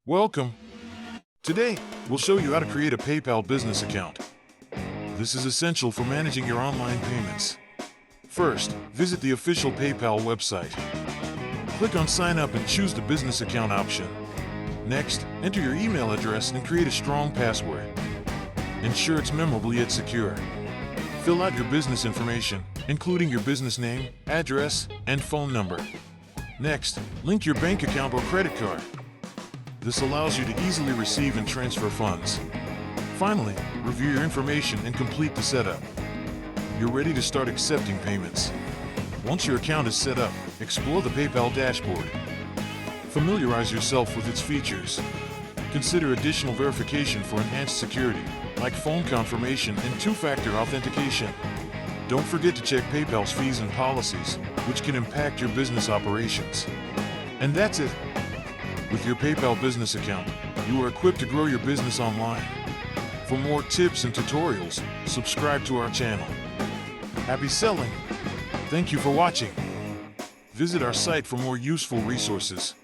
Welcome. Today, we'll show you how to create a PayPal business account. This is essential for managing your online payments. First, visit the official PayPal website. Click on Sign Up and choose the business account option. Next, enter your email address and create a strong password. Ensure it's memorable yet secure. Fill out your business information, including your business name, address, and phone number. Next, link your bank account or credit card. This allows you to easily receive and transfer funds. Finally, review your information and complete the setup. You're ready to start accepting payments. Once your account is set up, explore the PayPal dashboard. Familiarize yourself with its features. Consider additional verification for enhanced security, like phone confirmation and two-factor authentication. Don't forget to check PayPal's fees and policies, which can impact your business operations. And that's it. With your PayPal business account, you are equipped to grow your business online. For more tips and tutorials, subscribe to our channel. Happy selling! Thank you for watching. Visit our site for more useful resources.